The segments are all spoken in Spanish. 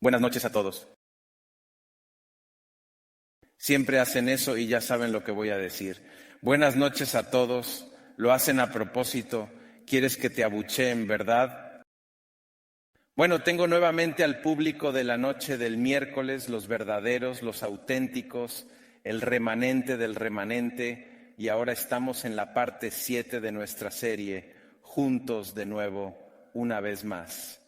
Buenas noches a todos. Siempre hacen eso y ya saben lo que voy a decir. Buenas noches a todos. Lo hacen a propósito. ¿Quieres que te abucheen, verdad? Bueno, tengo nuevamente al público de la noche del miércoles, los verdaderos, los auténticos, el remanente del remanente, y ahora estamos en la parte 7 de nuestra serie, juntos de nuevo, una vez más.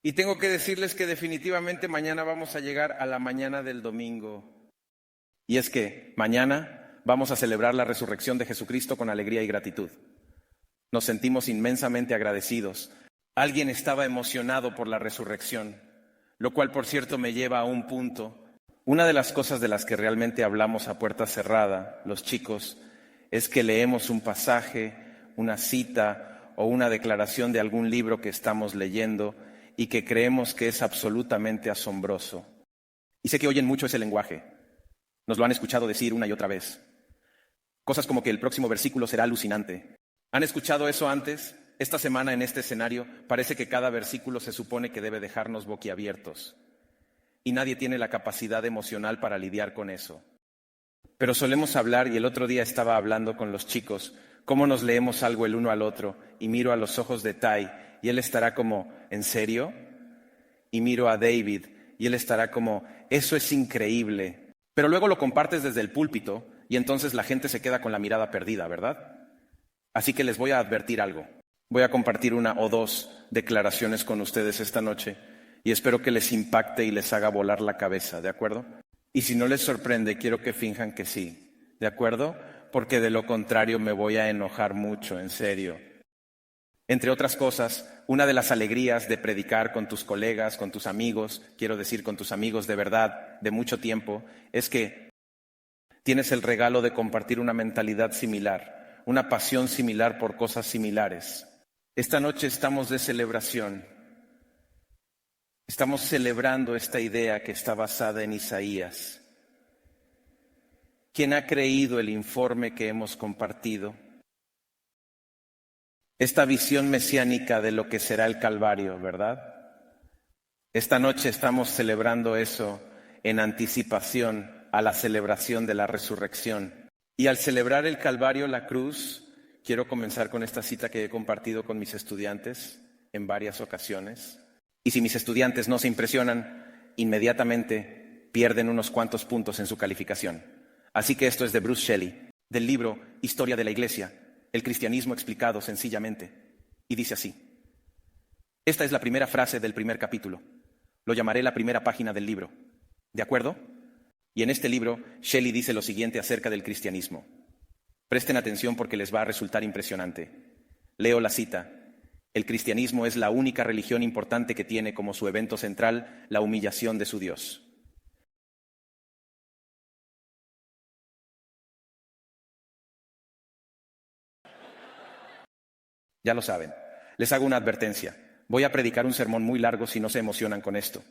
Y tengo que decirles que definitivamente mañana vamos a llegar a la mañana del domingo. Y es que mañana vamos a celebrar la resurrección de Jesucristo con alegría y gratitud. Nos sentimos inmensamente agradecidos. Alguien estaba emocionado por la resurrección, lo cual, por cierto, me lleva a un punto. Una de las cosas de las que realmente hablamos a puerta cerrada, los chicos, es que leemos un pasaje, una cita o una declaración de algún libro que estamos leyendo y que creemos que es absolutamente asombroso. Y sé que oyen mucho ese lenguaje. Nos lo han escuchado decir una y otra vez. Cosas como que el próximo versículo será alucinante. ¿Han escuchado eso antes? Esta semana en este escenario parece que cada versículo se supone que debe dejarnos boquiabiertos. Y nadie tiene la capacidad emocional para lidiar con eso. Pero solemos hablar, y el otro día estaba hablando con los chicos, cómo nos leemos algo el uno al otro, y miro a los ojos de Ty, y él estará como, ¿en serio? Y miro a David, y él estará como, eso es increíble. Pero luego lo compartes desde el púlpito, y entonces la gente se queda con la mirada perdida, ¿verdad? Así que les voy a advertir algo. Voy a compartir una o dos declaraciones con ustedes esta noche, y espero que les impacte y les haga volar la cabeza, ¿de acuerdo? Y si no les sorprende, quiero que finjan que sí, ¿de acuerdo? Porque de lo contrario me voy a enojar mucho, en serio. Entre otras cosas, una de las alegrías de predicar con tus colegas, con tus amigos, quiero decir con tus amigos de verdad, de mucho tiempo, es que tienes el regalo de compartir una mentalidad similar, una pasión similar por cosas similares. Esta noche estamos de celebración. Estamos celebrando esta idea que está basada en Isaías. ¿Quién ha creído el informe que hemos compartido? Esta visión mesiánica de lo que será el Calvario, ¿verdad? Esta noche estamos celebrando eso en anticipación a la celebración de la resurrección. Y al celebrar el Calvario, la cruz, quiero comenzar con esta cita que he compartido con mis estudiantes en varias ocasiones. Y si mis estudiantes no se impresionan, inmediatamente pierden unos cuantos puntos en su calificación. Así que esto es de Bruce Shelley, del libro Historia de la Iglesia, el cristianismo explicado sencillamente. Y dice así: esta es la primera frase del primer capítulo. Lo llamaré la primera página del libro. ¿De acuerdo? Y en este libro, Shelley dice lo siguiente acerca del cristianismo. Presten atención porque les va a resultar impresionante. Leo la cita. El cristianismo es la única religión importante que tiene como su evento central la humillación de su Dios. Ya lo saben. Les hago una advertencia. Voy a predicar un sermón muy largo si no se emocionan con esto.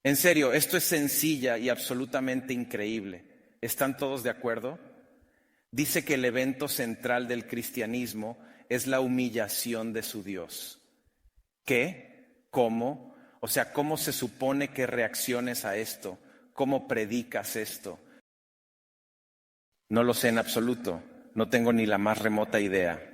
En serio, esto es sencilla y absolutamente increíble. ¿Están todos de acuerdo? Dice que el evento central del cristianismo es la humillación de su Dios. ¿Qué? ¿Cómo? O sea, ¿cómo se supone que reacciones a esto? ¿Cómo predicas esto? No lo sé en absoluto. No tengo ni la más remota idea.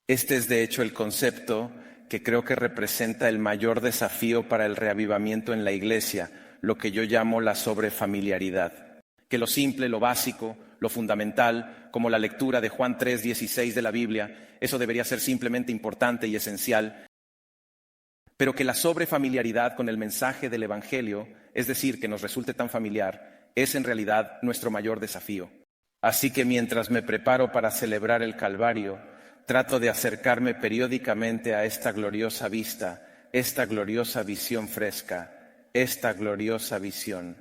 Este es de hecho el concepto que creo que representa el mayor desafío para el reavivamiento en la iglesia, lo que yo llamo la sobrefamiliaridad. Que lo simple, lo básico, lo fundamental, como la lectura de Juan 3:16 de la Biblia, eso debería ser simplemente importante y esencial, pero que la sobrefamiliaridad con el mensaje del Evangelio, es decir, que nos resulte tan familiar, es en realidad nuestro mayor desafío. Así que mientras me preparo para celebrar el Calvario, trato de acercarme periódicamente a esta gloriosa vista, esta gloriosa visión fresca, esta gloriosa visión.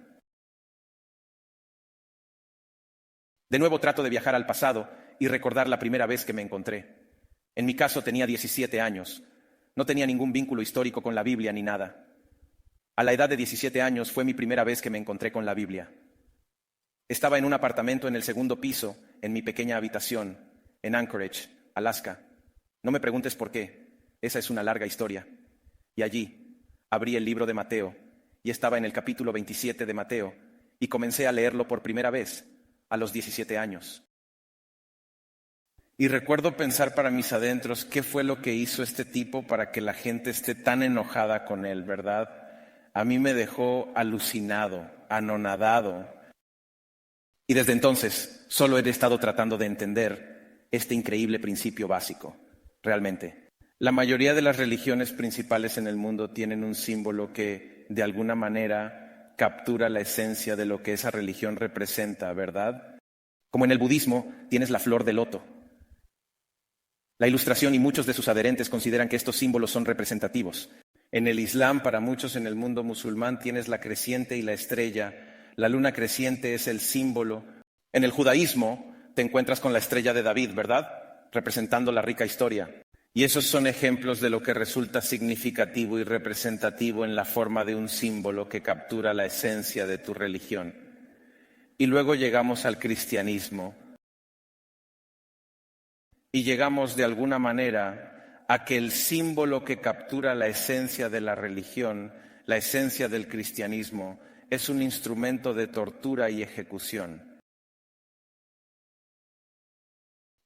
De nuevo trato de viajar al pasado y recordar la primera vez que me encontré. En mi caso tenía 17 años. No tenía ningún vínculo histórico con la Biblia ni nada. A la edad de 17 años fue mi primera vez que me encontré con la Biblia. Estaba en un apartamento en el segundo piso, en mi pequeña habitación, en Anchorage, Alaska. No me preguntes por qué. Esa es una larga historia. Y allí abrí el libro de Mateo y estaba en el capítulo 27 de Mateo y comencé a leerlo por primera vez a los 17 años. Y recuerdo pensar para mis adentros qué fue lo que hizo este tipo para que la gente esté tan enojada con él, ¿verdad? A mí me dejó alucinado, anonadado. Y desde entonces solo he estado tratando de entender este increíble principio básico, realmente. La mayoría de las religiones principales en el mundo tienen un símbolo que, de alguna manera, captura la esencia de lo que esa religión representa, ¿verdad? Como en el budismo, tienes la flor de loto. La Ilustración y muchos de sus adherentes consideran que estos símbolos son representativos. En el Islam, para muchos en el mundo musulmán, tienes la creciente y la estrella. La luna creciente es el símbolo. En el judaísmo te encuentras con la estrella de David, ¿verdad? Representando la rica historia. Y esos son ejemplos de lo que resulta significativo y representativo en la forma de un símbolo que captura la esencia de tu religión. Y luego llegamos al cristianismo. Y llegamos de alguna manera a que el símbolo que captura la esencia de la religión, la esencia del cristianismo, es un instrumento de tortura y ejecución.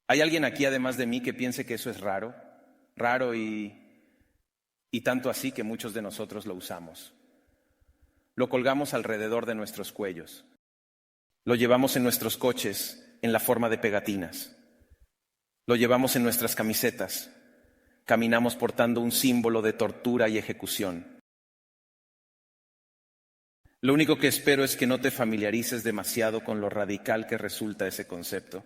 ¿Hay alguien aquí además de mí que piense que eso es raro? Raro y tanto así que muchos de nosotros lo usamos. Lo colgamos alrededor de nuestros cuellos. Lo llevamos en nuestros coches en la forma de pegatinas. Lo llevamos en nuestras camisetas. Caminamos portando un símbolo de tortura y ejecución. Lo único que espero es que no te familiarices demasiado con lo radical que resulta ese concepto,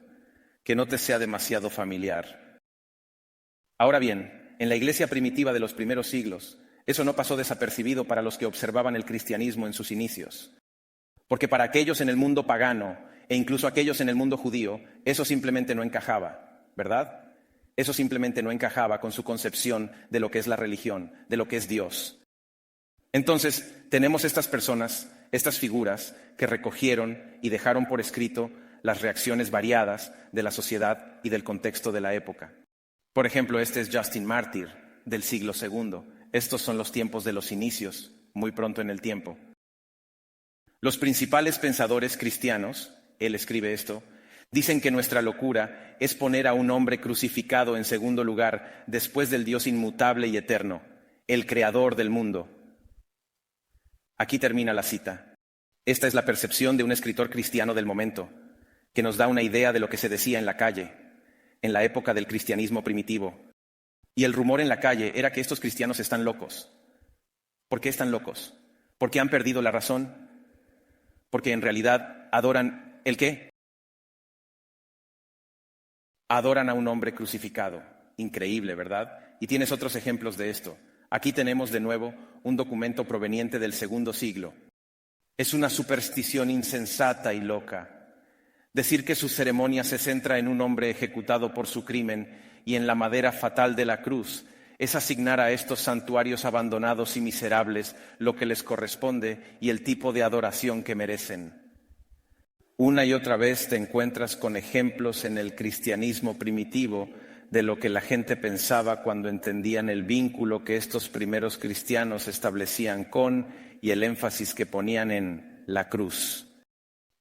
que no te sea demasiado familiar. Ahora bien, en la iglesia primitiva de los primeros siglos, eso no pasó desapercibido para los que observaban el cristianismo en sus inicios. Porque para aquellos en el mundo pagano e incluso aquellos en el mundo judío, eso simplemente no encajaba, ¿verdad? Eso simplemente no encajaba con su concepción de lo que es la religión, de lo que es Dios. Entonces, tenemos estas personas, estas figuras que recogieron y dejaron por escrito las reacciones variadas de la sociedad y del contexto de la época. Por ejemplo, este es Justin Martyr, del siglo II. Estos son los tiempos de los inicios, muy pronto en el tiempo. Los principales pensadores cristianos, él escribe esto, dicen que nuestra locura es poner a un hombre crucificado en segundo lugar después del Dios inmutable y eterno, el creador del mundo. Aquí termina la cita. Esta es la percepción de un escritor cristiano del momento, que nos da una idea de lo que se decía en la calle, en la época del cristianismo primitivo. Y el rumor en la calle era que estos cristianos están locos. ¿Por qué están locos? ¿Porque han perdido la razón? Porque en realidad adoran ¿el qué? Adoran a un hombre crucificado. Increíble, ¿verdad? Y tienes otros ejemplos de esto. Aquí tenemos de nuevo un documento proveniente del II siglo. Es una superstición insensata y loca. Decir que su ceremonia se centra en un hombre ejecutado por su crimen y en la madera fatal de la cruz es asignar a estos santuarios abandonados y miserables lo que les corresponde y el tipo de adoración que merecen. Una y otra vez te encuentras con ejemplos en el cristianismo primitivo de lo que la gente pensaba cuando entendían el vínculo que estos primeros cristianos establecían con y el énfasis que ponían en la cruz.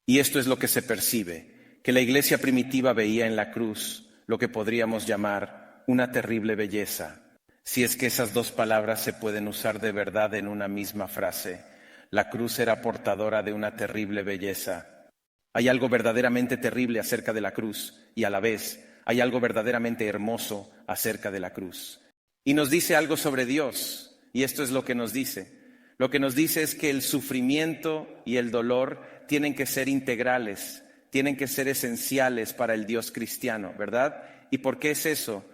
Y esto es lo que se percibe, que la iglesia primitiva veía en la cruz lo que podríamos llamar una terrible belleza, si es que esas dos palabras se pueden usar de verdad en una misma frase. La cruz era portadora de una terrible belleza. Hay algo verdaderamente terrible acerca de la cruz y a la vez hay algo verdaderamente hermoso acerca de la cruz. Y nos dice algo sobre Dios, y esto es lo que nos dice. Lo que nos dice es que el sufrimiento y el dolor tienen que ser integrales, tienen que ser esenciales para el Dios cristiano, ¿verdad? ¿Y por qué es eso?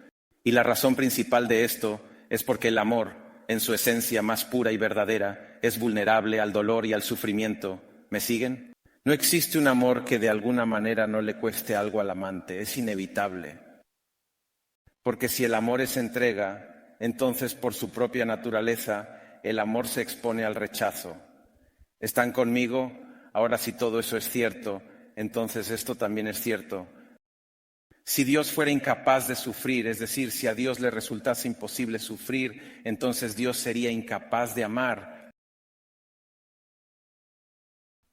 Y la razón principal de esto es porque el amor, en su esencia más pura y verdadera, es vulnerable al dolor y al sufrimiento. ¿Me siguen? No existe un amor que de alguna manera no le cueste algo al amante, es inevitable. Porque si el amor es entrega, entonces por su propia naturaleza, el amor se expone al rechazo. ¿Están conmigo? Ahora, si todo eso es cierto, entonces esto también es cierto. Si Dios fuera incapaz de sufrir, es decir, si a Dios le resultase imposible sufrir, entonces Dios sería incapaz de amar.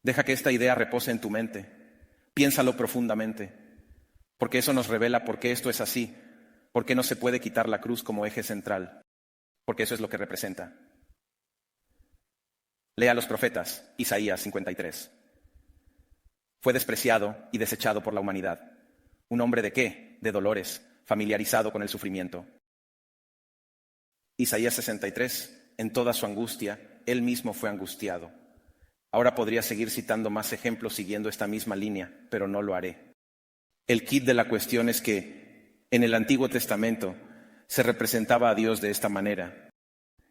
Deja que esta idea repose en tu mente. Piénsalo profundamente, porque eso nos revela por qué esto es así, por qué no se puede quitar la cruz como eje central, porque eso es lo que representa. Lea los profetas, Isaías 53. Fue despreciado y desechado por la humanidad. ¿Un hombre de qué? De dolores, familiarizado con el sufrimiento. Isaías 63, en toda su angustia, él mismo fue angustiado. Ahora podría seguir citando más ejemplos siguiendo esta misma línea, pero no lo haré. El quid de la cuestión es que en el Antiguo Testamento se representaba a Dios de esta manera.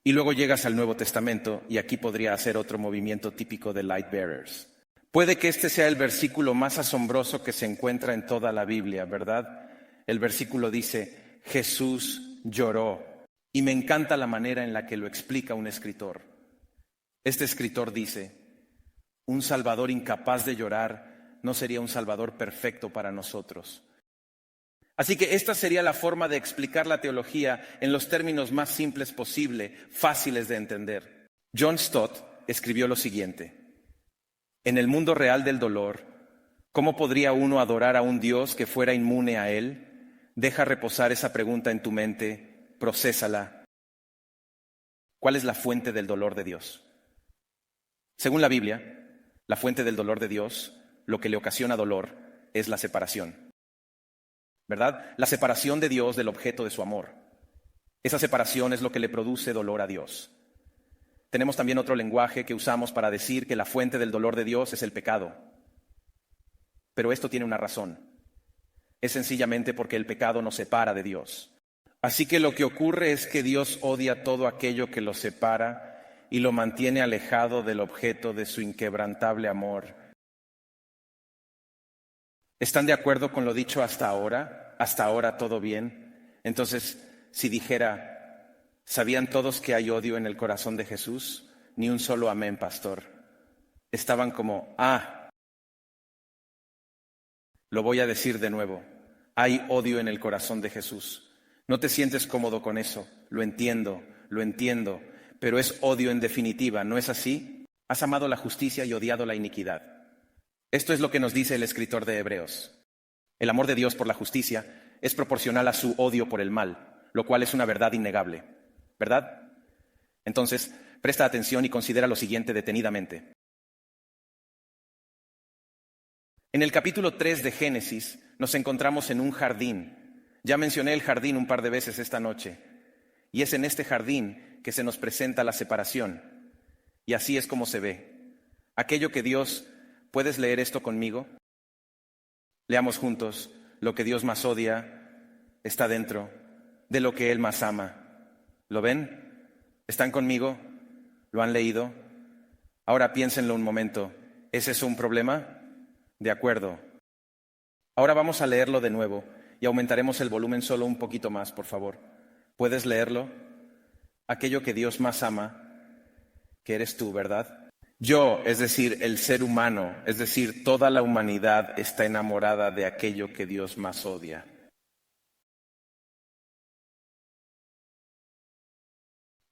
Y luego llegas al Nuevo Testamento y aquí podría hacer otro movimiento típico de Light Bearers. Puede que este sea el versículo más asombroso que se encuentra en toda la Biblia, ¿verdad? El versículo dice, Jesús lloró. Y me encanta la manera en la que lo explica un escritor. Este escritor dice, un Salvador incapaz de llorar no sería un Salvador perfecto para nosotros. Así que esta sería la forma de explicar la teología en los términos más simples posible, fáciles de entender. John Stott escribió lo siguiente. En el mundo real del dolor, ¿cómo podría uno adorar a un Dios que fuera inmune a él? Deja reposar esa pregunta en tu mente, procésala. ¿Cuál es la fuente del dolor de Dios? Según la Biblia, la fuente del dolor de Dios, lo que le ocasiona dolor, es la separación. ¿Verdad? La separación de Dios del objeto de su amor. Esa separación es lo que le produce dolor a Dios. Tenemos también otro lenguaje que usamos para decir que la fuente del dolor de Dios es el pecado. Pero esto tiene una razón. Es sencillamente porque el pecado nos separa de Dios. Así que lo que ocurre es que Dios odia todo aquello que lo separa y lo mantiene alejado del objeto de su inquebrantable amor. ¿Están de acuerdo con lo dicho hasta ahora? ¿Hasta ahora todo bien? Entonces, si dijera, ¿sabían todos que hay odio en el corazón de Jesús? Ni un solo amén, pastor. Estaban como, lo voy a decir de nuevo. Hay odio en el corazón de Jesús. No te sientes cómodo con eso. Lo entiendo, pero es odio en definitiva, ¿no es así? Has amado la justicia y odiado la iniquidad. Esto es lo que nos dice el escritor de Hebreos. El amor de Dios por la justicia es proporcional a su odio por el mal, lo cual es una verdad innegable, ¿verdad? Entonces, presta atención y considera lo siguiente detenidamente. En el capítulo 3 de Génesis nos encontramos en un jardín. Ya mencioné el jardín un par de veces esta noche. Y es en este jardín que se nos presenta la separación. Y así es como se ve. Aquello que Dios... ¿Puedes leer esto conmigo? Leamos juntos. Lo que Dios más odia está dentro de lo que Él más ama. ¿Lo ven? ¿Están conmigo? ¿Lo han leído? Ahora piénsenlo un momento. ¿Es eso un problema? De acuerdo. Ahora vamos a leerlo de nuevo y aumentaremos el volumen solo un poquito más, por favor. ¿Puedes leerlo? Aquello que Dios más ama, que eres tú, ¿verdad? Yo, es decir, el ser humano, es decir, toda la humanidad está enamorada de aquello que Dios más odia.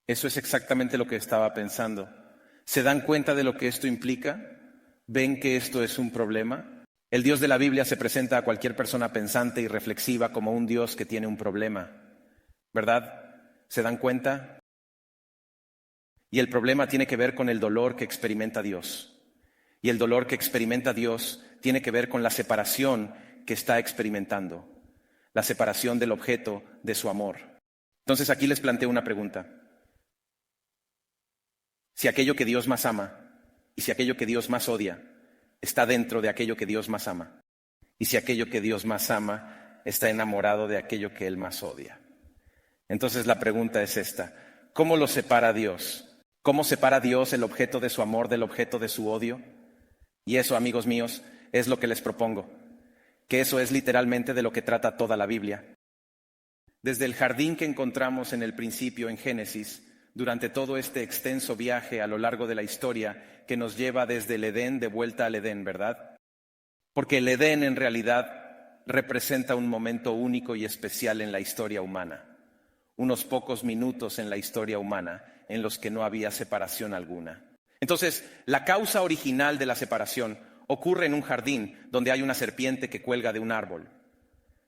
Eso es exactamente lo que estaba pensando. ¿Se dan cuenta de lo que esto implica? ¿Ven que esto es un problema? El Dios de la Biblia se presenta a cualquier persona pensante y reflexiva como un Dios que tiene un problema, ¿verdad? ¿Se dan cuenta? Y el problema tiene que ver con el dolor que experimenta Dios. Y el dolor que experimenta Dios tiene que ver con la separación que está experimentando. La separación del objeto de su amor. Entonces aquí les planteo una pregunta. Si aquello que Dios más ama y si aquello que Dios más odia está dentro de aquello que Dios más ama, y si aquello que Dios más ama está enamorado de aquello que Él más odia. Entonces la pregunta es esta. ¿Cómo lo separa Dios? ¿Cómo separa Dios el objeto de su amor del objeto de su odio? Y eso, amigos míos, es lo que les propongo. Que eso es literalmente de lo que trata toda la Biblia. Desde el jardín que encontramos en el principio en Génesis, durante todo este extenso viaje a lo largo de la historia que nos lleva desde el Edén de vuelta al Edén, ¿verdad? Porque el Edén en realidad representa un momento único y especial en la historia humana. Unos pocos minutos en la historia humana en los que no había separación alguna. Entonces, la causa original de la separación ocurre en un jardín donde hay una serpiente que cuelga de un árbol.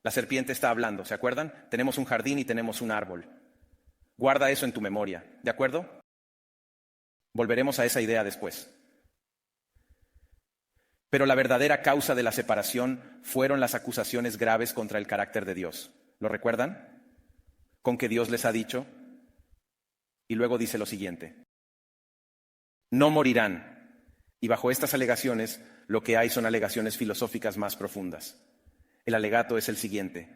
La serpiente está hablando, ¿se acuerdan? Tenemos un jardín y tenemos un árbol. Guarda eso en tu memoria, ¿de acuerdo? Volveremos a esa idea después. Pero la verdadera causa de la separación fueron las acusaciones graves contra el carácter de Dios. ¿Lo recuerdan? Con que Dios les ha dicho. Y luego dice lo siguiente: no morirán. Y bajo estas alegaciones, lo que hay son alegaciones filosóficas más profundas. El alegato es el siguiente: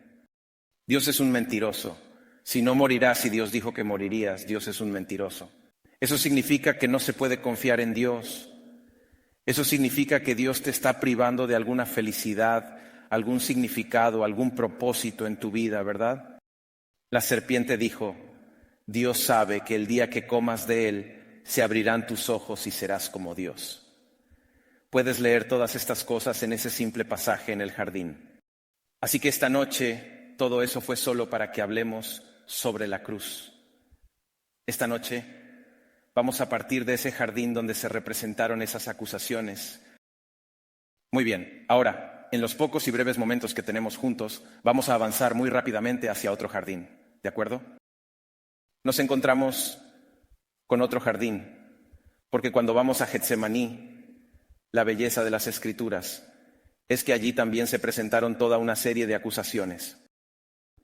Dios es un mentiroso. Si no morirás y Dios dijo que morirías, Dios es un mentiroso. Eso significa que no se puede confiar en Dios. Eso significa que Dios te está privando de alguna felicidad, algún significado, algún propósito en tu vida, ¿verdad? La serpiente dijo: Dios sabe que el día que comas de él, se abrirán tus ojos y serás como Dios. Puedes leer todas estas cosas en ese simple pasaje en el jardín. Así que esta noche todo eso fue solo para que hablemos sobre la cruz. Esta noche vamos a partir de ese jardín donde se representaron esas acusaciones. Muy bien, ahora, en los pocos y breves momentos que tenemos juntos, vamos a avanzar muy rápidamente hacia otro jardín, ¿de acuerdo? Nos encontramos con otro jardín, porque cuando vamos a Getsemaní, la belleza de las Escrituras es que allí también se presentaron toda una serie de acusaciones.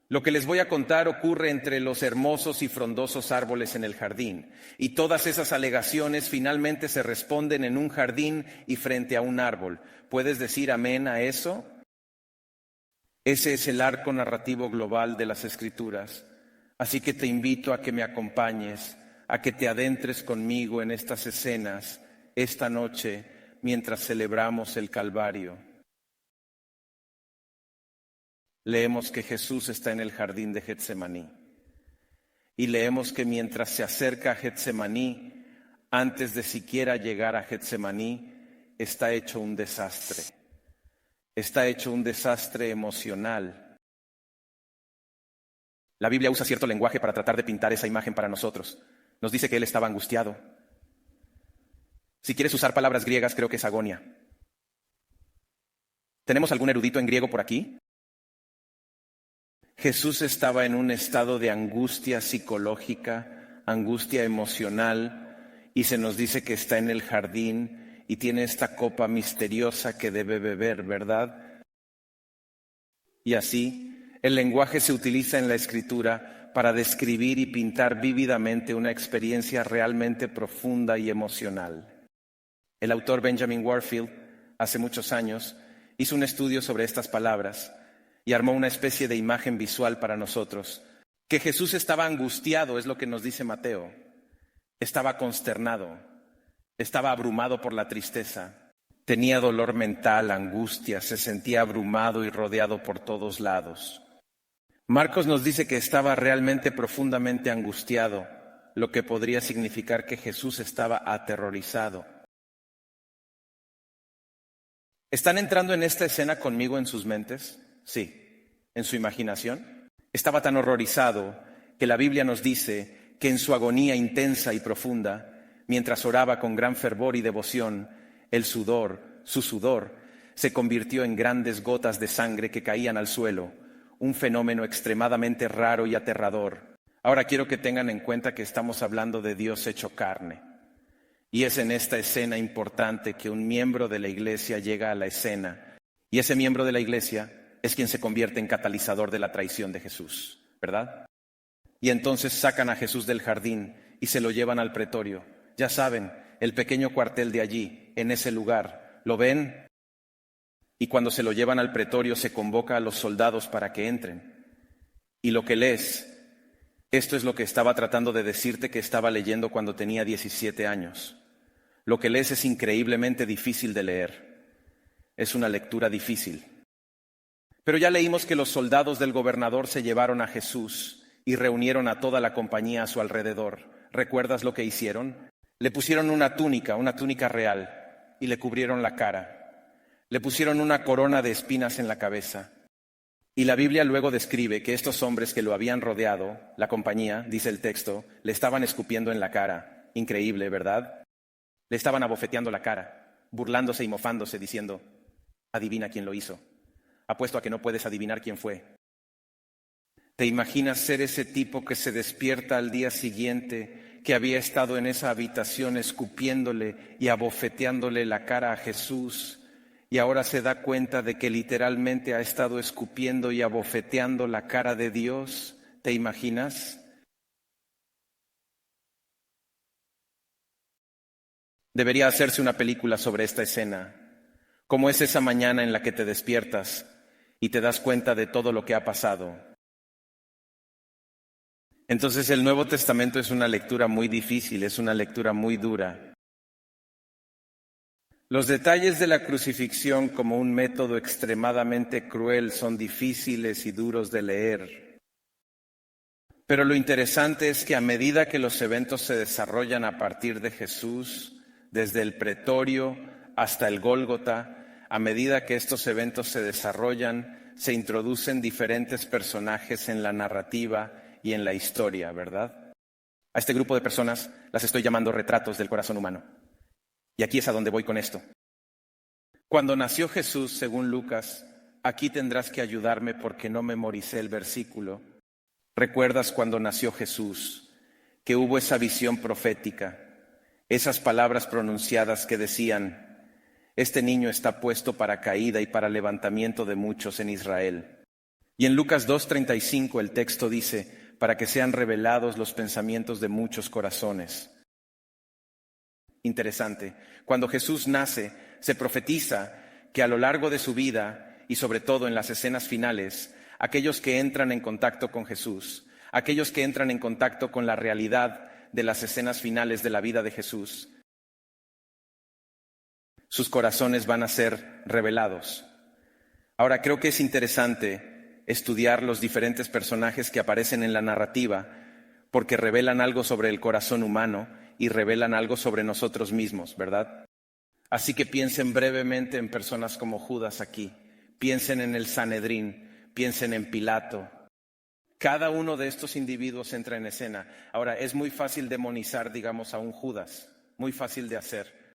Lo que les voy a contar ocurre entre los hermosos y frondosos árboles en el jardín, y todas esas alegaciones finalmente se responden en un jardín y frente a un árbol. ¿Puedes decir amén a eso? Ese es el arco narrativo global de las Escrituras. Así que te invito a que me acompañes, a que te adentres conmigo en estas escenas esta noche mientras celebramos el Calvario. Leemos que Jesús está en el jardín de Getsemaní. Y leemos que mientras se acerca a Getsemaní, antes de siquiera llegar a Getsemaní, está hecho un desastre. Está hecho un desastre emocional. La Biblia usa cierto lenguaje para tratar de pintar esa imagen para nosotros. Nos dice que él estaba angustiado. Si quieres usar palabras griegas, creo que es agonía. ¿Tenemos algún erudito en griego por aquí? Jesús estaba en un estado de angustia psicológica, angustia emocional, y se nos dice que está en el jardín y tiene esta copa misteriosa que debe beber, ¿verdad? Y así, el lenguaje se utiliza en la Escritura para describir y pintar vívidamente una experiencia realmente profunda y emocional. El autor Benjamin Warfield, hace muchos años, hizo un estudio sobre estas palabras y armó una especie de imagen visual para nosotros. Que Jesús estaba angustiado, es lo que nos dice Mateo. Estaba consternado, estaba abrumado por la tristeza, tenía dolor mental, angustia, se sentía abrumado y rodeado por todos lados. Marcos nos dice que estaba realmente profundamente angustiado, lo que podría significar que Jesús estaba aterrorizado. ¿Están entrando en esta escena conmigo en sus mentes? Sí. ¿En su imaginación? Estaba tan horrorizado que la Biblia nos dice que en su agonía intensa y profunda, mientras oraba con gran fervor y devoción, su sudor, se convirtió en grandes gotas de sangre que caían al suelo, un fenómeno extremadamente raro y aterrador. Ahora quiero que tengan en cuenta que estamos hablando de Dios hecho carne. Y es en esta escena importante que un miembro de la iglesia llega a la escena. Y ese miembro de la iglesia es quien se convierte en catalizador de la traición de Jesús, ¿verdad? Y entonces sacan a Jesús del jardín y se lo llevan al pretorio. Ya saben, el pequeño cuartel de allí, en ese lugar. ¿Lo ven? Y cuando se lo llevan al pretorio se convoca a los soldados para que entren. Y lo que lees, esto es lo que estaba tratando de decirte que estaba leyendo cuando tenía 17 años. Lo que lees es increíblemente difícil de leer. Es una lectura difícil. Pero ya leímos que los soldados del gobernador se llevaron a Jesús y reunieron a toda la compañía a su alrededor. ¿Recuerdas lo que hicieron? Le pusieron una túnica real, y le cubrieron la cara. Le pusieron una corona de espinas en la cabeza. Y la Biblia luego describe que estos hombres que lo habían rodeado, la compañía, dice el texto, le estaban escupiendo en la cara. Increíble, ¿verdad? Le estaban abofeteando la cara, burlándose y mofándose, diciendo, adivina quién lo hizo. Apuesto a que no puedes adivinar quién fue. ¿Te imaginas ser ese tipo que se despierta al día siguiente, que había estado en esa habitación escupiéndole y abofeteándole la cara a Jesús, y ahora se da cuenta de que literalmente ha estado escupiendo y abofeteando la cara de Dios? ¿Te imaginas? Debería hacerse una película sobre esta escena. ¿Cómo es esa mañana en la que te despiertas y te das cuenta de todo lo que ha pasado? Entonces el Nuevo Testamento es una lectura muy difícil, es una lectura muy dura. Los detalles de la crucifixión como un método extremadamente cruel son difíciles y duros de leer. Pero lo interesante es que a medida que los eventos se desarrollan a partir de Jesús, desde el pretorio hasta el Gólgota, a medida que estos eventos se desarrollan, se introducen diferentes personajes en la narrativa y en la historia, ¿verdad? A este grupo de personas las estoy llamando retratos del corazón humano. Y aquí es a donde voy con esto. Cuando nació Jesús, según Lucas, aquí tendrás que ayudarme porque no memoricé el versículo. ¿Recuerdas cuando nació Jesús, que hubo esa visión profética, esas palabras pronunciadas que decían, este niño está puesto para caída y para levantamiento de muchos en Israel? Y en Lucas 2:35 el texto dice, para que sean revelados los pensamientos de muchos corazones. Interesante. Cuando Jesús nace, se profetiza que a lo largo de su vida, y sobre todo en las escenas finales, aquellos que entran en contacto con Jesús, aquellos que entran en contacto con la realidad de las escenas finales de la vida de Jesús, sus corazones van a ser revelados. Ahora, creo que es interesante estudiar los diferentes personajes que aparecen en la narrativa porque revelan algo sobre el corazón humano y revelan algo sobre nosotros mismos, ¿verdad? Así que piensen brevemente en personas como Judas aquí, piensen en el Sanedrín, piensen en Pilato. Cada uno de estos individuos entra en escena. Ahora, es muy fácil demonizar, digamos, a un Judas, muy fácil de hacer.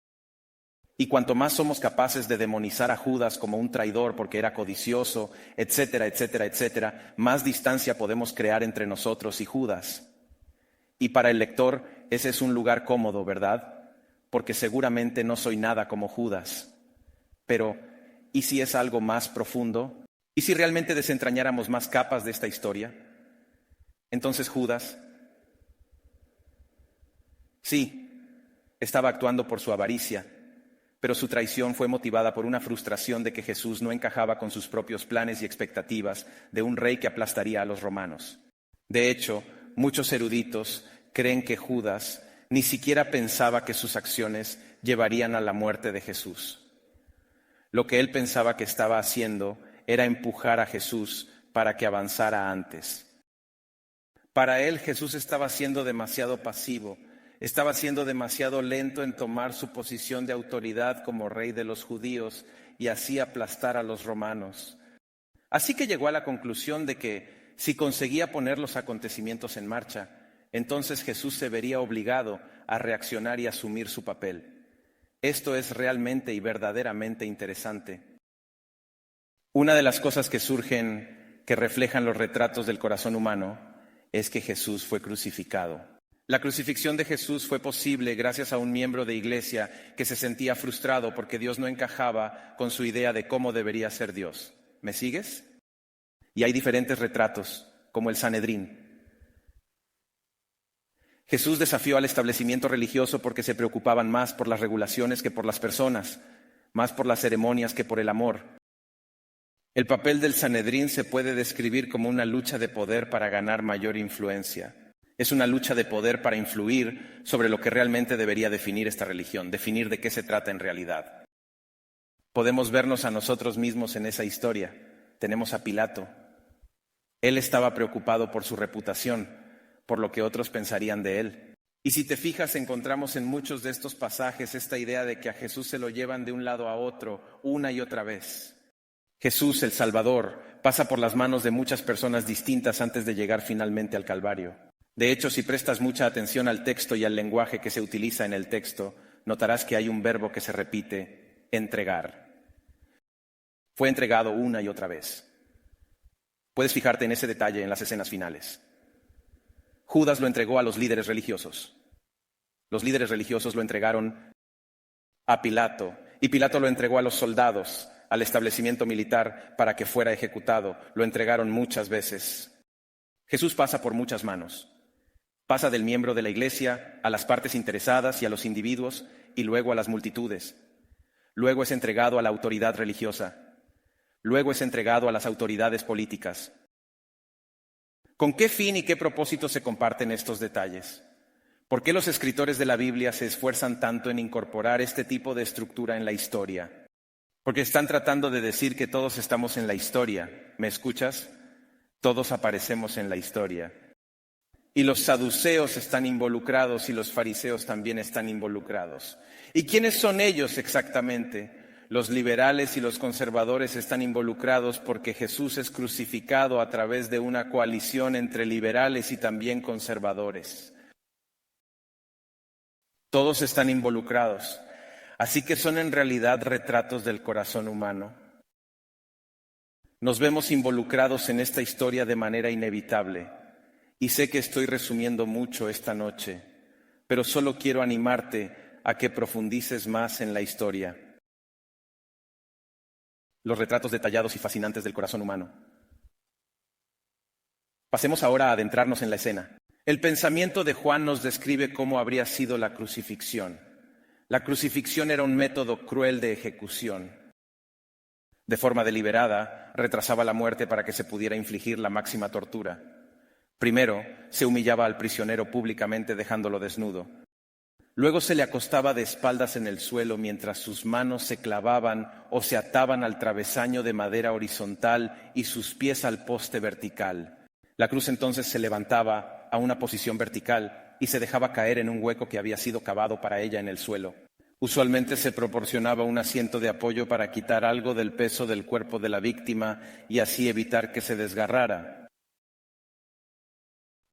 Y cuanto más somos capaces de demonizar a Judas como un traidor porque era codicioso, etcétera, etcétera, etcétera, más distancia podemos crear entre nosotros y Judas. Y para el lector ese es un lugar cómodo, ¿verdad? Porque seguramente no soy nada como Judas. Pero, ¿y si es algo más profundo? ¿Y si realmente desentrañáramos más capas de esta historia? Entonces Judas, sí, estaba actuando por su avaricia, pero su traición fue motivada por una frustración de que Jesús no encajaba con sus propios planes y expectativas de un rey que aplastaría a los romanos. De hecho, muchos eruditos creen que Judas ni siquiera pensaba que sus acciones llevarían a la muerte de Jesús. Lo que él pensaba que estaba haciendo era empujar a Jesús para que avanzara antes. Para él, Jesús estaba siendo demasiado pasivo, estaba siendo demasiado lento en tomar su posición de autoridad como rey de los judíos y así aplastar a los romanos. Así que llegó a la conclusión de que si conseguía poner los acontecimientos en marcha, entonces Jesús se vería obligado a reaccionar y asumir su papel. Esto es realmente y verdaderamente interesante. Una de las cosas que surgen, que reflejan los retratos del corazón humano, es que Jesús fue crucificado. La crucifixión de Jesús fue posible gracias a un miembro de iglesia que se sentía frustrado porque Dios no encajaba con su idea de cómo debería ser Dios. ¿Me sigues? Y hay diferentes retratos, como el Sanedrín. Jesús desafió al establecimiento religioso porque se preocupaban más por las regulaciones que por las personas, más por las ceremonias que por el amor. El papel del Sanedrín se puede describir como una lucha de poder para ganar mayor influencia. Es una lucha de poder para influir sobre lo que realmente debería definir esta religión, definir de qué se trata en realidad. Podemos vernos a nosotros mismos en esa historia. Tenemos a Pilato. Él estaba preocupado por su reputación, por lo que otros pensarían de él. Y si te fijas, encontramos en muchos de estos pasajes esta idea de que a Jesús se lo llevan de un lado a otro una y otra vez. Jesús, el Salvador, pasa por las manos de muchas personas distintas antes de llegar finalmente al Calvario. De hecho, si prestas mucha atención al texto y al lenguaje que se utiliza en el texto, notarás que hay un verbo que se repite: entregar. Fue entregado una y otra vez. Puedes fijarte en ese detalle en las escenas finales. Judas lo entregó a los líderes religiosos. Los líderes religiosos lo entregaron a Pilato, y Pilato lo entregó a los soldados, al establecimiento militar, para que fuera ejecutado. Lo entregaron muchas veces. Jesús pasa por muchas manos. Pasa del miembro de la iglesia a las partes interesadas y a los individuos, y luego a las multitudes. Luego es entregado a la autoridad religiosa. Luego es entregado a las autoridades políticas. ¿Con qué fin y qué propósito se comparten estos detalles? ¿Por qué los escritores de la Biblia se esfuerzan tanto en incorporar este tipo de estructura en la historia? Porque están tratando de decir que todos estamos en la historia. ¿Me escuchas? Todos aparecemos en la historia. Y los saduceos están involucrados y los fariseos también están involucrados. ¿Y quiénes son ellos exactamente? Los liberales y los conservadores están involucrados porque Jesús es crucificado a través de una coalición entre liberales y también conservadores. Todos están involucrados. Así que son en realidad retratos del corazón humano. Nos vemos involucrados en esta historia de manera inevitable. Y sé que estoy resumiendo mucho esta noche, pero solo quiero animarte a que profundices más en la historia. Los retratos detallados y fascinantes del corazón humano. Pasemos ahora a adentrarnos en la escena. El pensamiento de Juan nos describe cómo habría sido la crucifixión. La crucifixión era un método cruel de ejecución. De forma deliberada, retrasaba la muerte para que se pudiera infligir la máxima tortura. Primero, se humillaba al prisionero públicamente dejándolo desnudo. Luego se le acostaba de espaldas en el suelo mientras sus manos se clavaban o se ataban al travesaño de madera horizontal y sus pies al poste vertical. La cruz entonces se levantaba a una posición vertical y se dejaba caer en un hueco que había sido cavado para ella en el suelo. Usualmente se proporcionaba un asiento de apoyo para quitar algo del peso del cuerpo de la víctima y así evitar que se desgarrara.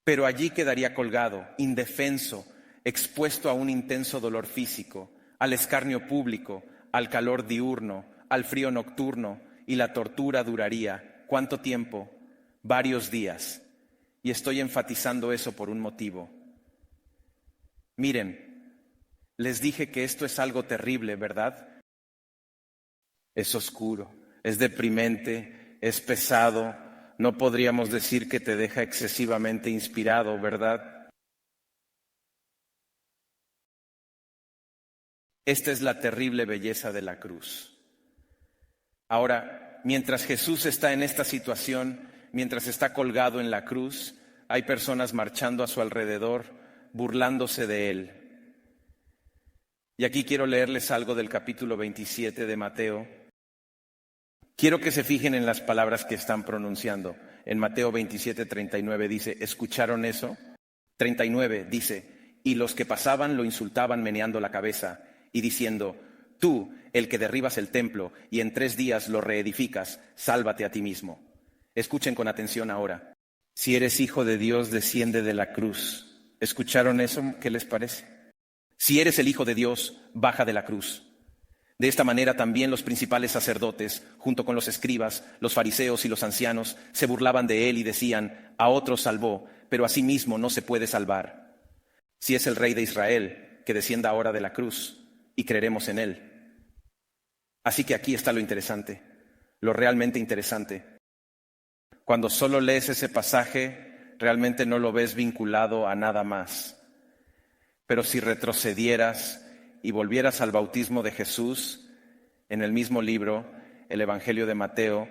Pero allí quedaría colgado, indefenso, expuesto a un intenso dolor físico, al escarnio público, al calor diurno, al frío nocturno, y la tortura duraría, ¿cuánto tiempo? Varios días. Y estoy enfatizando eso por un motivo. Miren, les dije que esto es algo terrible, ¿verdad? Es oscuro, es deprimente, es pesado. No podríamos decir que te deja excesivamente inspirado, ¿verdad? Esta es la terrible belleza de la cruz. Ahora, mientras Jesús está en esta situación, mientras está colgado en la cruz, hay personas marchando a su alrededor, burlándose de él. Y aquí quiero leerles algo del capítulo 27 de Mateo. Quiero que se fijen en las palabras que están pronunciando. En Mateo 27:39 dice, ¿escucharon eso? 39 dice, y los que pasaban lo insultaban meneando la cabeza y diciendo, tú, el que derribas el templo y en 3 días lo reedificas, sálvate a ti mismo. Escuchen con atención ahora. Si eres hijo de Dios, desciende de la cruz. ¿Escucharon eso? ¿Qué les parece? Si eres el hijo de Dios, baja de la cruz. De esta manera también los principales sacerdotes, junto con los escribas, los fariseos y los ancianos, se burlaban de él y decían, a otros salvó, pero a sí mismo no se puede salvar. Si es el Rey de Israel, que descienda ahora de la cruz, y creeremos en él. Así que aquí está lo interesante, lo realmente interesante. Cuando solo lees ese pasaje, realmente no lo ves vinculado a nada más. Pero si retrocedieras y volvieras al bautismo de Jesús, en el mismo libro, el Evangelio de Mateo,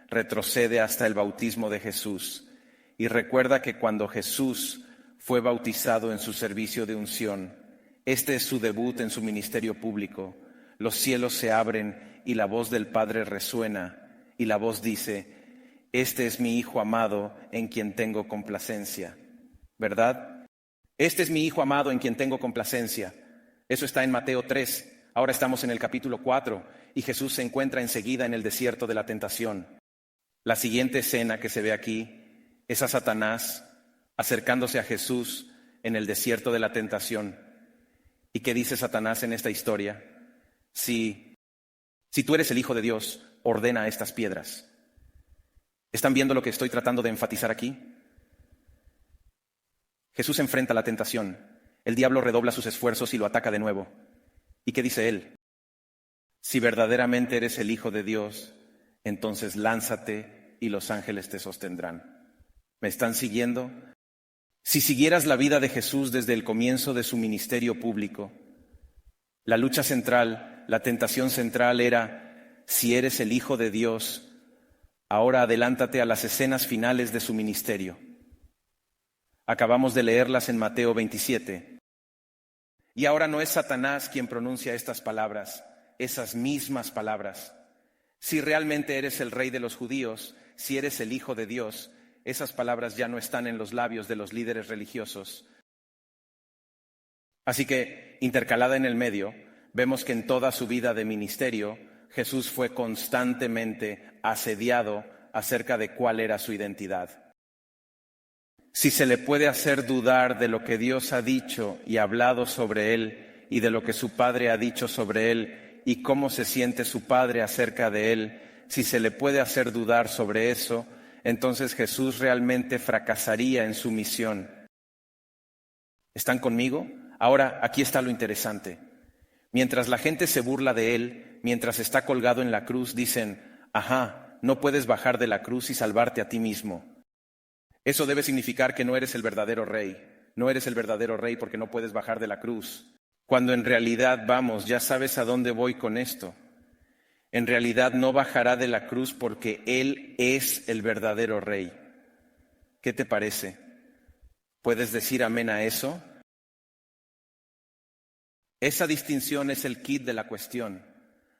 retrocede hasta el bautismo de Jesús. Y recuerda que cuando Jesús fue bautizado en su servicio de unción, este es su debut en su ministerio público. Los cielos se abren y la voz del Padre resuena, y la voz dice, este es mi Hijo amado en quien tengo complacencia. ¿Verdad? Este es mi Hijo amado en quien tengo complacencia. Eso está en Mateo 3. Ahora estamos en el capítulo 4 y Jesús se encuentra enseguida en el desierto de la tentación. La siguiente escena que se ve aquí es a Satanás acercándose a Jesús en el desierto de la tentación. ¿Y qué dice Satanás en esta historia? Si tú eres el Hijo de Dios, ordena estas piedras. ¿Están viendo lo que estoy tratando de enfatizar aquí? Jesús enfrenta la tentación. El diablo redobla sus esfuerzos y lo ataca de nuevo. ¿Y qué dice él? Si verdaderamente eres el Hijo de Dios, entonces lánzate y los ángeles te sostendrán. ¿Me están siguiendo? Si siguieras la vida de Jesús desde el comienzo de su ministerio público, la lucha central, la tentación central era, si eres el Hijo de Dios, ahora adelántate a las escenas finales de su ministerio. Acabamos de leerlas en Mateo 27. Y ahora no es Satanás quien pronuncia estas palabras, esas mismas palabras. Si realmente eres el Rey de los judíos, si eres el Hijo de Dios, esas palabras ya no están en los labios de los líderes religiosos. Así que, intercalada en el medio, vemos que en toda su vida de ministerio, Jesús fue constantemente asediado acerca de cuál era su identidad. Si se le puede hacer dudar de lo que Dios ha dicho y hablado sobre él y de lo que su Padre ha dicho sobre él y cómo se siente su Padre acerca de él, si se le puede hacer dudar sobre eso, entonces Jesús realmente fracasaría en su misión. ¿Están conmigo? Ahora, aquí está lo interesante. Mientras la gente se burla de él, mientras está colgado en la cruz, dicen, ajá, no puedes bajar de la cruz y salvarte a ti mismo. Eso debe significar que no eres el verdadero rey. No eres el verdadero rey porque no puedes bajar de la cruz. Cuando en realidad, vamos, ya sabes a dónde voy con esto. En realidad no bajará de la cruz porque Él es el verdadero rey. ¿Qué te parece? ¿Puedes decir amén a eso? Esa distinción es el quid de la cuestión.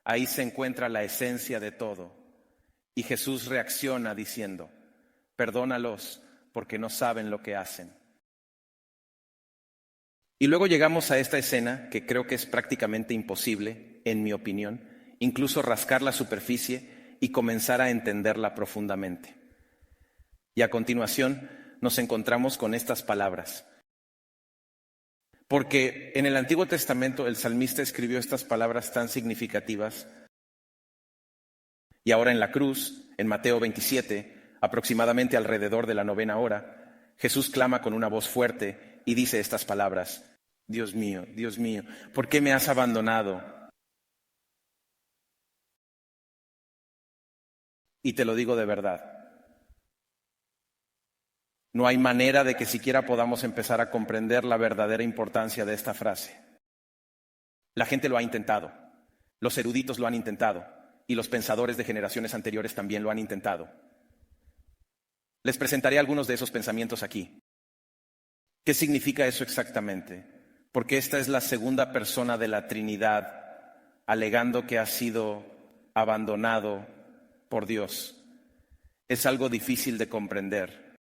Ahí se encuentra la esencia de todo. Y Jesús reacciona diciendo, perdónalos porque no saben lo que hacen. Y luego llegamos a esta escena que creo que es prácticamente imposible, en mi opinión, incluso rascar la superficie y comenzar a entenderla profundamente. Y a continuación nos encontramos con estas palabras. Porque en el Antiguo Testamento el salmista escribió estas palabras tan significativas. Y ahora en la cruz, en Mateo 27, aproximadamente alrededor de la 9ª hora, Jesús clama con una voz fuerte y dice estas palabras. Dios mío, ¿por qué me has abandonado? Y te lo digo de verdad. No hay manera de que siquiera podamos empezar a comprender la verdadera importancia de esta frase. La gente lo ha intentado, los eruditos lo han intentado y los pensadores de generaciones anteriores también lo han intentado. Les presentaré algunos de esos pensamientos aquí. ¿Qué significa eso exactamente? Porque esta es la segunda persona de la Trinidad, alegando que ha sido abandonado por Dios. Es algo difícil de comprender.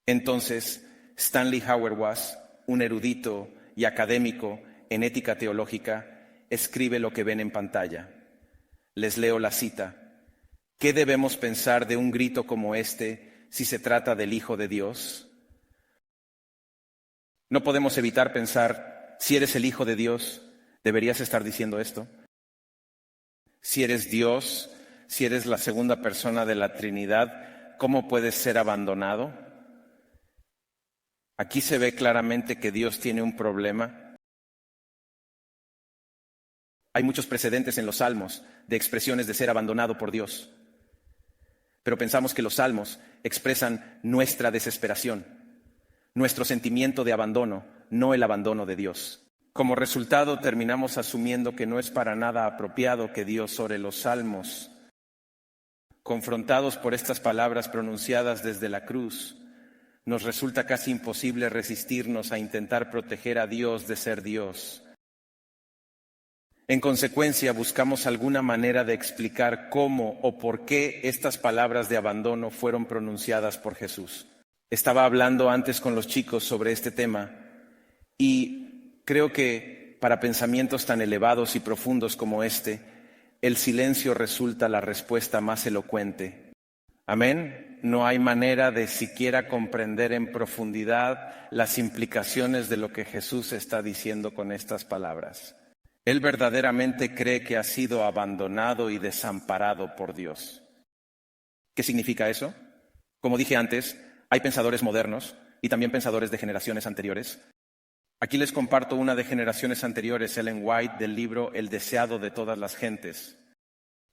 Entonces, Stanley Hauerwas, un erudito y académico en ética teológica, escribe lo que ven en pantalla. Les leo la cita. ¿Qué debemos pensar de un grito como este si se trata del Hijo de Dios? No podemos evitar pensar, si eres el Hijo de Dios, ¿deberías estar diciendo esto? Si eres Dios, si eres la segunda persona de la Trinidad, ¿cómo puedes ser abandonado? Aquí se ve claramente que Dios tiene un problema. Hay muchos precedentes en los Salmos de expresiones de ser abandonado por Dios. Pero pensamos que los Salmos expresan nuestra desesperación, nuestro sentimiento de abandono, no el abandono de Dios. Como resultado, terminamos asumiendo que no es para nada apropiado que Dios ore los Salmos. Confrontados por estas palabras pronunciadas desde la cruz, nos resulta casi imposible resistirnos a intentar proteger a Dios de ser Dios. En consecuencia, buscamos alguna manera de explicar cómo o por qué estas palabras de abandono fueron pronunciadas por Jesús. Estaba hablando antes con los chicos sobre este tema y creo que para pensamientos tan elevados y profundos como este, el silencio resulta la respuesta más elocuente. Amén. No hay manera de siquiera comprender en profundidad las implicaciones de lo que Jesús está diciendo con estas palabras. Él verdaderamente cree que ha sido abandonado y desamparado por Dios. ¿Qué significa eso? Como dije antes, hay pensadores modernos y también pensadores de generaciones anteriores. Aquí les comparto una de generaciones anteriores, Ellen White, del libro El deseado de todas las gentes.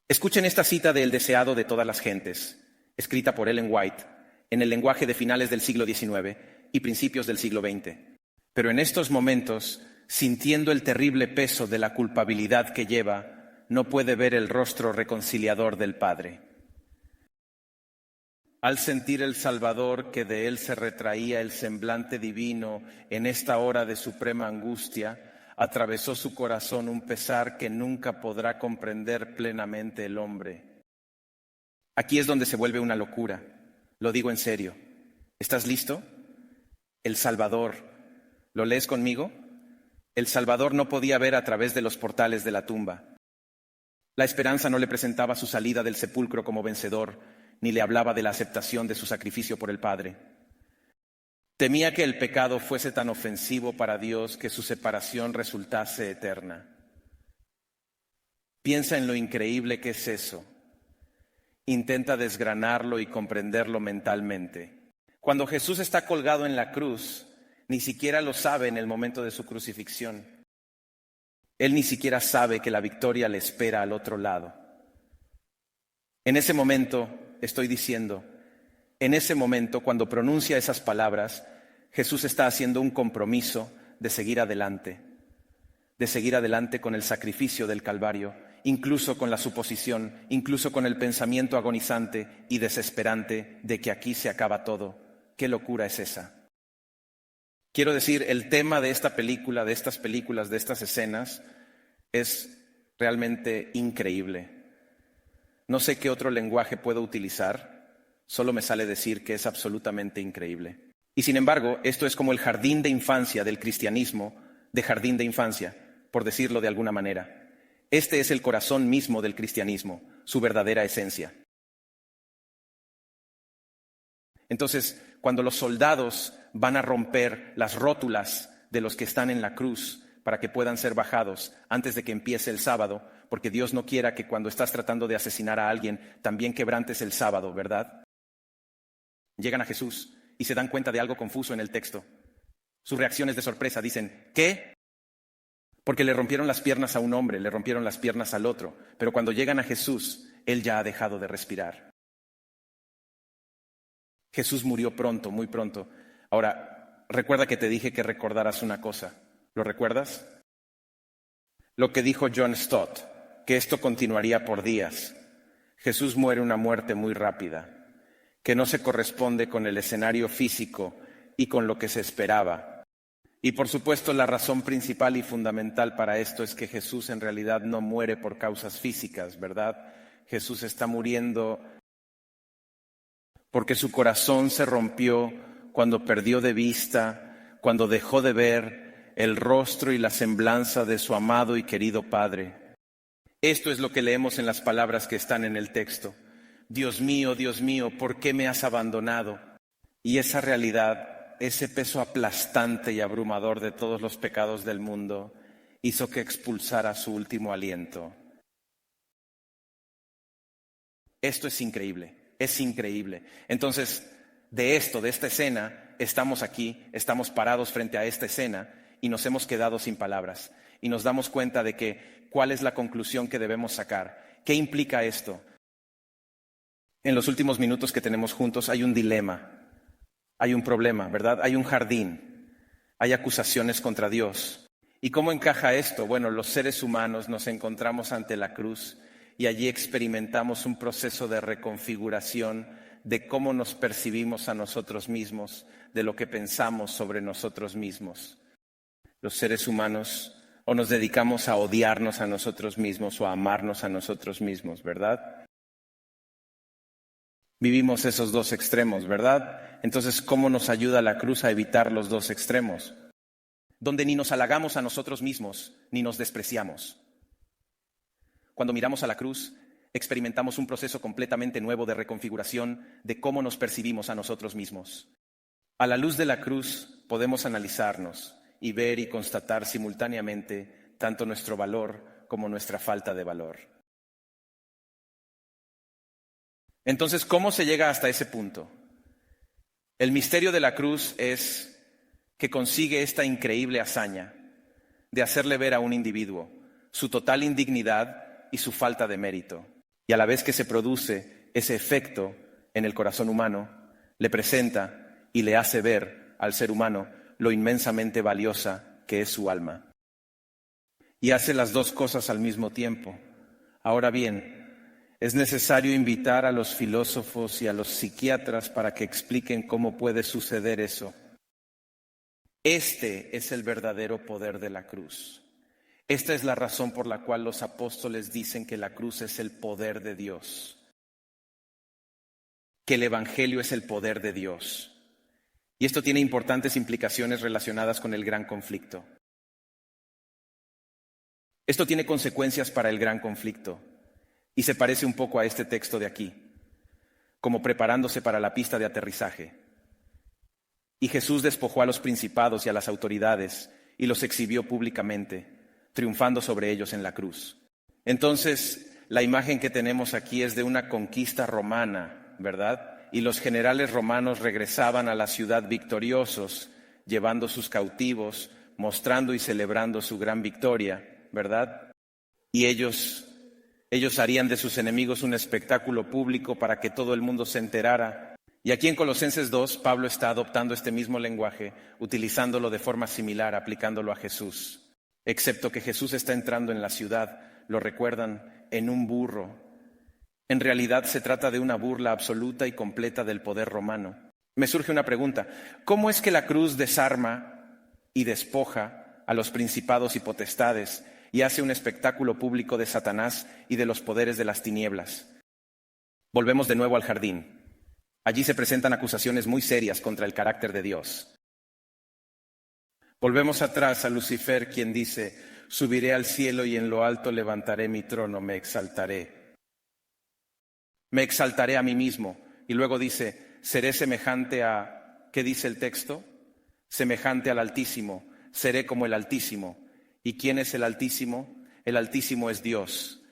Escuchen esta cita de El deseado de todas las gentes, escrita por Ellen White, en el lenguaje de finales del siglo XIX y principios del siglo XX. Pero en estos momentos, sintiendo el terrible peso de la culpabilidad que lleva, no puede ver el rostro reconciliador del Padre. Al sentir el Salvador que de él se retraía el semblante divino en esta hora de suprema angustia, atravesó su corazón un pesar que nunca podrá comprender plenamente el hombre. Aquí es donde se vuelve una locura. Lo digo en serio. ¿Estás listo? El Salvador. ¿Lo lees conmigo? El Salvador no podía ver a través de los portales de la tumba. La esperanza no le presentaba su salida del sepulcro como vencedor, ni le hablaba de la aceptación de su sacrificio por el Padre. Temía que el pecado fuese tan ofensivo para Dios que su separación resultase eterna. Piensa en lo increíble que es eso. Intenta desgranarlo y comprenderlo mentalmente. Cuando Jesús está colgado en la cruz, ni siquiera lo sabe en el momento de su crucifixión. Él ni siquiera sabe que la victoria le espera al otro lado. En ese momento, estoy diciendo, en ese momento, cuando pronuncia esas palabras, Jesús está haciendo un compromiso de seguir adelante con el sacrificio del Calvario, incluso con la suposición, incluso con el pensamiento agonizante y desesperante de que aquí se acaba todo. ¿Qué locura es esa? Quiero decir, el tema de esta película, de estas películas, de estas escenas, es realmente increíble. No sé qué otro lenguaje puedo utilizar, solo me sale decir que es absolutamente increíble. Y sin embargo, esto es como el jardín de infancia del cristianismo, de jardín de infancia, por decirlo de alguna manera. Este es el corazón mismo del cristianismo, su verdadera esencia. Entonces, cuando los soldados van a romper las rótulas de los que están en la cruz para que puedan ser bajados antes de que empiece el sábado, porque Dios no quiera que cuando estás tratando de asesinar a alguien también quebrantes el sábado, ¿verdad? Llegan a Jesús y se dan cuenta de algo confuso en el texto. Sus reacciones de sorpresa dicen, ¿qué? Porque le rompieron las piernas a un hombre, le rompieron las piernas al otro, pero cuando llegan a Jesús, Él ya ha dejado de respirar. Jesús murió pronto, muy pronto. Ahora, recuerda que te dije que recordaras una cosa. ¿Lo recuerdas? Lo que dijo John Stott, que esto continuaría por días. Jesús muere una muerte muy rápida, que no se corresponde con el escenario físico y con lo que se esperaba. Y por supuesto la razón principal y fundamental para esto es que Jesús en realidad no muere por causas físicas, ¿verdad? Jesús está muriendo porque su corazón se rompió cuando perdió de vista, cuando dejó de ver el rostro y la semblanza de su amado y querido Padre. Esto es lo que leemos en las palabras que están en el texto. Dios mío, ¿por qué me has abandonado? Y esa realidad, ese peso aplastante y abrumador de todos los pecados del mundo, hizo que expulsara su último aliento. Esto es increíble, es increíble. Entonces, de esta escena, estamos aquí, estamos parados frente a esta escena y nos hemos quedado sin palabras. Y nos damos cuenta de que, ¿cuál es la conclusión que debemos sacar? ¿Qué implica esto? En los últimos minutos que tenemos juntos hay un dilema, hay un problema, ¿verdad? Hay un jardín, hay acusaciones contra Dios. ¿Y cómo encaja esto? Bueno, los seres humanos nos encontramos ante la cruz y allí experimentamos un proceso de reconfiguración de cómo nos percibimos a nosotros mismos, de lo que pensamos sobre nosotros mismos. Los seres humanos o nos dedicamos a odiarnos a nosotros mismos o a amarnos a nosotros mismos, ¿verdad? Vivimos esos dos extremos, ¿verdad? Entonces, ¿cómo nos ayuda la cruz a evitar los dos extremos? donde ni nos halagamos a nosotros mismos, ni nos despreciamos. Cuando miramos a la cruz, experimentamos un proceso completamente nuevo de reconfiguración de cómo nos percibimos a nosotros mismos. A la luz de la cruz podemos analizarnos y ver y constatar simultáneamente tanto nuestro valor como nuestra falta de valor. Entonces, ¿cómo se llega hasta ese punto? El misterio de la cruz es que consigue esta increíble hazaña de hacerle ver a un individuo su total indignidad y su falta de mérito. Y a la vez que se produce ese efecto en el corazón humano, le presenta y le hace ver al ser humano lo inmensamente valiosa que es su alma. Y hace las dos cosas al mismo tiempo. Ahora bien, es necesario invitar a los filósofos y a los psiquiatras para que expliquen cómo puede suceder eso. Este es el verdadero poder de la cruz. Esta es la razón por la cual los apóstoles dicen que la cruz es el poder de Dios, que el Evangelio es el poder de Dios. Y esto tiene importantes implicaciones relacionadas con el gran conflicto. Esto tiene consecuencias para el gran conflicto y se parece un poco a este texto de aquí, como preparándose para la pista de aterrizaje. Y Jesús despojó a los principados y a las autoridades y los exhibió públicamente, triunfando sobre ellos en la cruz. Entonces, la imagen que tenemos aquí es de una conquista romana, ¿verdad? Y los generales romanos regresaban a la ciudad victoriosos, llevando sus cautivos, mostrando y celebrando su gran victoria, ¿verdad? Y ellos harían de sus enemigos un espectáculo público para que todo el mundo se enterara. Y aquí en Colosenses 2, Pablo está adoptando este mismo lenguaje, utilizándolo de forma similar, aplicándolo a Jesús. Excepto que Jesús está entrando en la ciudad, lo recuerdan, en un burro. En realidad se trata de una burla absoluta y completa del poder romano. Me surge una pregunta: ¿cómo es que la cruz desarma y despoja a los principados y potestades y hace un espectáculo público de Satanás y de los poderes de las tinieblas? Volvemos de nuevo al jardín. Allí se presentan acusaciones muy serias contra el carácter de Dios. Volvemos atrás a Lucifer, quien dice: subiré al cielo y en lo alto levantaré mi trono, me exaltaré. Me exaltaré a mí mismo. Y luego dice: seré semejante a... ¿qué dice el texto? Semejante al Altísimo, seré como el Altísimo. ¿Y quién es el Altísimo? El Altísimo es Dios.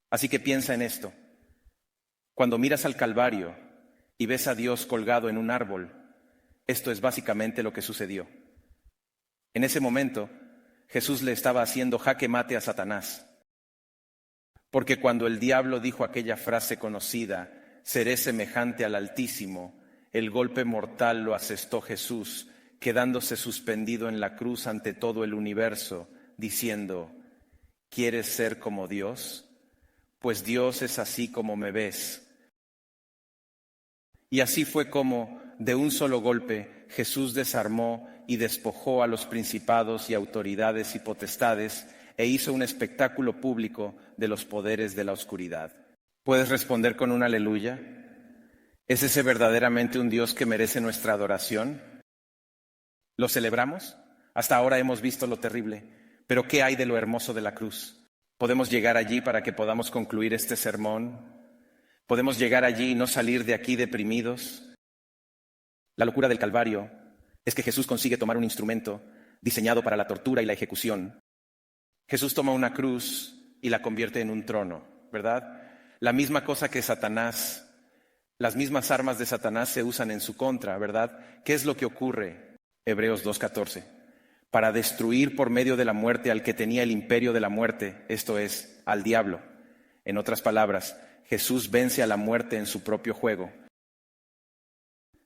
Así que piensa en esto. Cuando miras al Calvario y ves a Dios colgado en un árbol, esto es básicamente lo que sucedió. En ese momento, Jesús le estaba haciendo jaque mate a Satanás. Porque cuando el diablo dijo aquella frase conocida, seré semejante al Altísimo, el golpe mortal lo asestó Jesús, quedándose suspendido en la cruz ante todo el universo, diciendo: ¿quieres ser como Dios? Pues Dios es así como me ves. Y así fue como, de un solo golpe, Jesús desarmó y despojó a los principados y autoridades y potestades e hizo un espectáculo público de los poderes de la oscuridad. ¿Puedes responder con un aleluya? ¿Es ese verdaderamente un Dios que merece nuestra adoración? ¿Lo celebramos? Hasta ahora hemos visto lo terrible, pero ¿qué hay de lo hermoso de la cruz? ¿Podemos llegar allí para que podamos concluir este sermón? ¿Podemos llegar allí y no salir de aquí deprimidos? La locura del Calvario es que Jesús consigue tomar un instrumento diseñado para la tortura y la ejecución. Jesús toma una cruz y la convierte en un trono, ¿verdad? La misma cosa que Satanás, las mismas armas de Satanás se usan en su contra, ¿verdad? ¿Qué es lo que ocurre? Hebreos 2:14. Para destruir por medio de la muerte al que tenía el imperio de la muerte, esto es, al diablo. En otras palabras, Jesús vence a la muerte en su propio juego.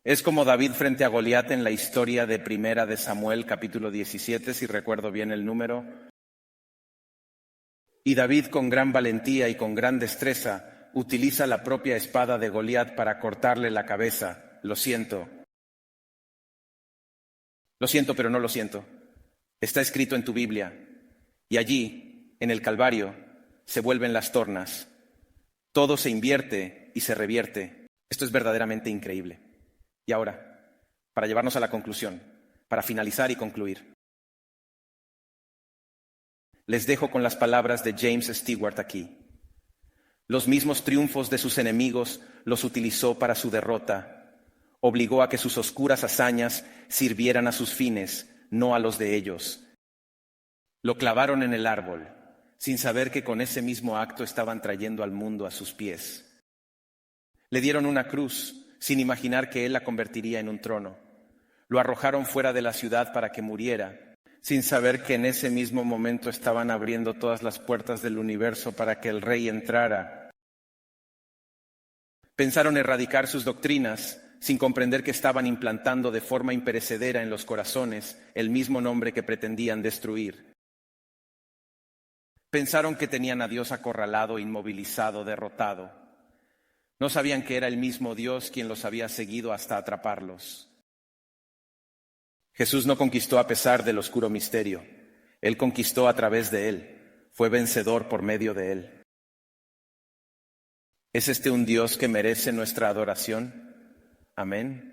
Es como David frente a Goliat en la historia de Primera de Samuel, capítulo 17, si recuerdo bien el número. Y David, con gran valentía y con gran destreza, utiliza la propia espada de Goliat para cortarle la cabeza. Lo siento, pero no lo siento. Está escrito en tu Biblia. Y allí, en el Calvario, se vuelven las tornas. Todo se invierte y se revierte. Esto es verdaderamente increíble. Y ahora, para llevarnos a la conclusión, para finalizar y concluir, Les dejo con las palabras de James Stewart aquí. Los mismos triunfos de sus enemigos los utilizó para su derrota. Obligó a que sus oscuras hazañas sirvieran a sus fines, no a los de ellos. Lo clavaron en el árbol, sin saber que con ese mismo acto estaban trayendo al mundo a sus pies. Le dieron una cruz, sin imaginar que él la convertiría en un trono. Lo arrojaron fuera de la ciudad para que muriera, sin saber que en ese mismo momento estaban abriendo todas las puertas del universo para que el rey entrara. Pensaron erradicar sus doctrinas, sin comprender que estaban implantando de forma imperecedera en los corazones el mismo nombre que pretendían destruir. Pensaron que tenían a Dios acorralado, inmovilizado, derrotado. No sabían que era el mismo Dios quien los había seguido hasta atraparlos. Jesús no conquistó a pesar del oscuro misterio. Él conquistó a través de él. Fue vencedor por medio de él. ¿Es este un Dios que merece nuestra adoración? Amén.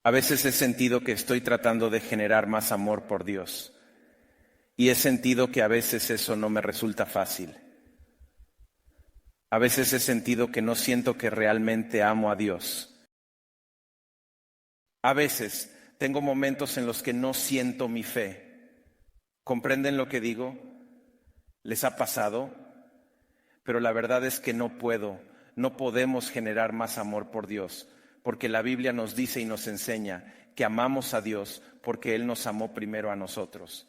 A veces he sentido que estoy tratando de generar más amor por Dios. Y he sentido que a veces eso no me resulta fácil. A veces he sentido que no siento que realmente amo a Dios. A veces tengo momentos en los que no siento mi fe. ¿Comprenden lo que digo? ¿Les ha pasado? Pero la verdad es que no podemos generar más amor por Dios, porque la Biblia nos dice y nos enseña que amamos a Dios porque Él nos amó primero a nosotros.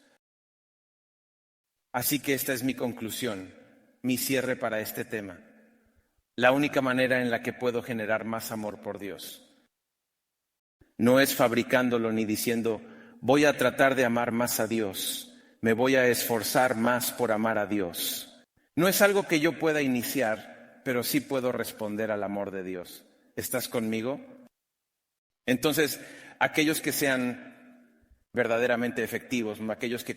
Así que esta es mi conclusión, mi cierre para este tema. La única manera en la que puedo generar más amor por Dios no es fabricándolo ni diciendo, voy a tratar de amar más a Dios, me voy a esforzar más por amar a Dios. No es algo que yo pueda iniciar, pero sí puedo responder al amor de Dios. ¿Estás conmigo? Entonces, aquellos que sean verdaderamente efectivos, aquellos que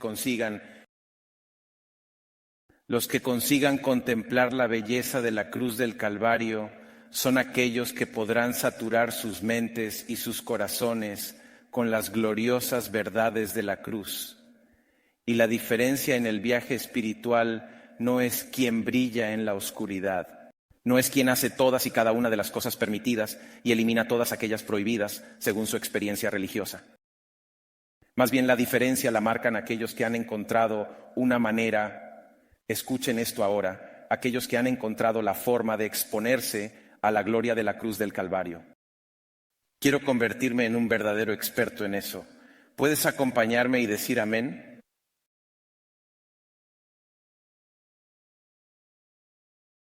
los que consigan contemplar la belleza de la cruz del Calvario, son aquellos que podrán saturar sus mentes y sus corazones con las gloriosas verdades de la cruz. Y la diferencia en el viaje espiritual no es quien brilla en la oscuridad, no es quien hace todas y cada una de las cosas permitidas y elimina todas aquellas prohibidas según su experiencia religiosa. Más bien la diferencia la marcan aquellos que han encontrado una manera, escuchen esto ahora, aquellos que han encontrado la forma de exponerse a la gloria de la cruz del Calvario. Quiero convertirme en un verdadero experto en eso. ¿Puedes acompañarme y decir amén?